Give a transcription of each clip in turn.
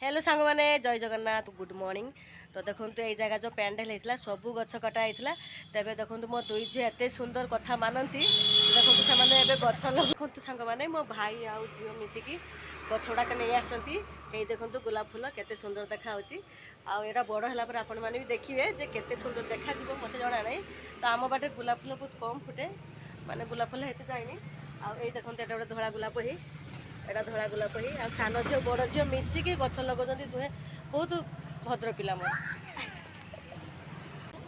Hello सांग मैंने जय जगन्नाथ गुड मॉर्निंग। तो देखो ये जगह जो पैंडेल होता सबू गछ कटा होता तेज देखो मो दुई झी एत सुंदर कथा मानती देखो से गछ देखो सांग मैंने मो भाई आउ झील मिसिकी गछ गुड़ाक नहीं आसती देखो गोलाप फूल केते सुंदर देखा आटा बड़ है आपण मैंने भी देखिए जे केते सुंदर देखा मत जना ना। तो आम बाटे गोलाप फूल बहुत कम फुटे माने गोलाप फूल हेते जाए आई देखो ये गोटे धला गोलाप ही एटा धला गोलाप ही आ सान झील बड़ झील मिसिकी गछ लगौं दुहे बहुत भद्र पिला मोर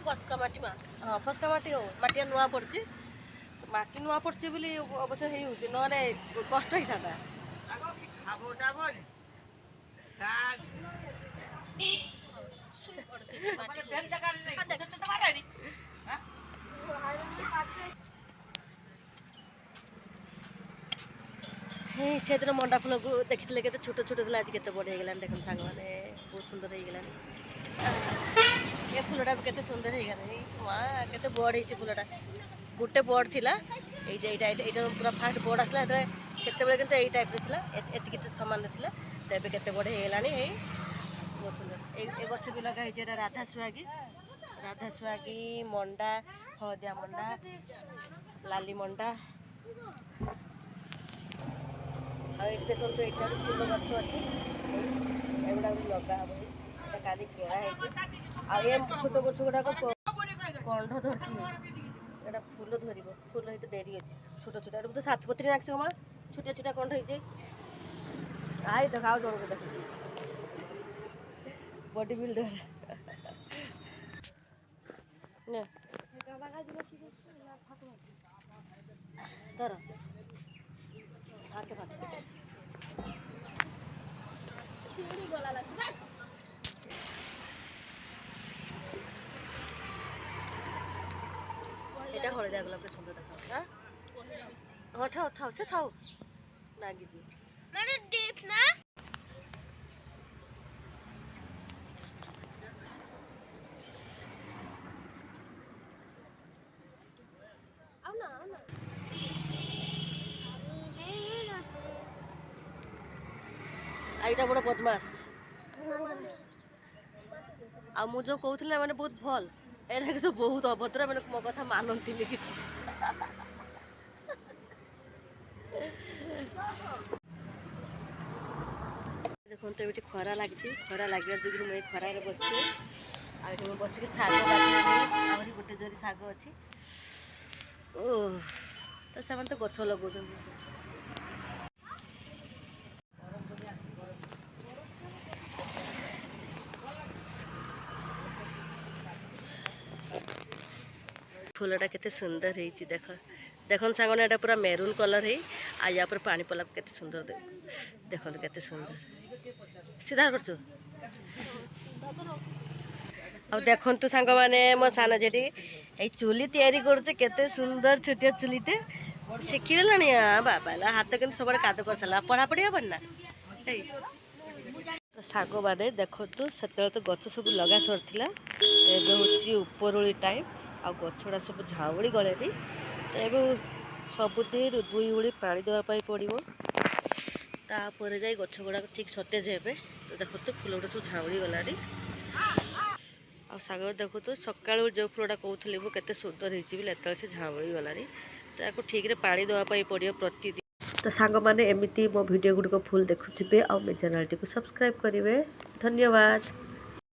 फस्का माटी हाँ फस्का माटी हो माटिया नुआ पड़ी माटी नुआ पड़ी बोली अवश्य हो ना कष्ट ही था से दिन मंडा फूल को देखी के छोट छोट थी आज के बड़े होगा देख सांग मैंने बहुत सुंदर होगा ये फूलटा भी केते सुंदर होगा माँ के बड़ हो फूलटा गोटे बड़ थी ये पूरा फास्ट बड़ आसला से कि टाइप एति सामान थी तो ये केते बड़े होगा बहुत सुंदर ये गछ भी लगा राधा सुहागी मंडा हलदिया मंडा लाली मंडा देखो तो यहाँ फूल गछ अच्छी एगुड़ा भी लगा हम का किड़ा छोट गछ गुड़ाक कंठ धरती एटा फूल धर फूल ही डेरी अच्छी छोट छोट एट तो 7 पत्री नाक माँ छोटिया छोटिया कंठ हो आई देख आ जन को देख बॉडी बिल्डर धर फाटे এটা হলদিয়া গোলাপ সুন্দর দেখা हाँ ठाओ ठाओ से थाओ नागी जी मैंने देखना आओ ना आईटा बड़ बदमाश आ मु जो कहूला मैंने बहुत भल एटा तो बहुत अभद्र मैंने मो कथा मानती कि देखो तो ये खरा लगी खरा लगे जो मुझे खरार बच्चे आई बसिक शाग बाजी गोटे जोरी शाग अच्छी ओ तो से तो गछ लगा फूलटा केते सुंदर है देख देख सांग ने पूरा मेरून कलर है आ या पर पानी पला केते सुंदर देख केते सुंदर सीधा कर देखु सांग मैंने मो सान जेटी ये चूली तैयारी करते सुंदर छोटिया चूलीटे शिखीगला बाबा हाथ के सब काद कर सारा पढ़ापढ़ी हे ना शाग मैंने देखु से तो गच सब लगा सरला हूँ उपरोली टाइम आ गछड़ा सब झाउड़ी गले तो ये सबुदे दुई ओली पानी देवाई पड़ो तापर जाए गछ गुड़ाक ठीक सतेज हे तो देखो तो फूल गुड़ा सब झाउड़ी गला आग देखो तो सका जो फूलटा कहूली वो केते सुंदर होते से झाउड़ी गला तो या ठीक रे पानी देवाई पड़ो प्रतिदिन। तो सांग मैंने एमती मो वीडियो गुड़िक फुल देखुवे आ मो चैनल टी सब्सक्राइब करेंगे। धन्यवाद।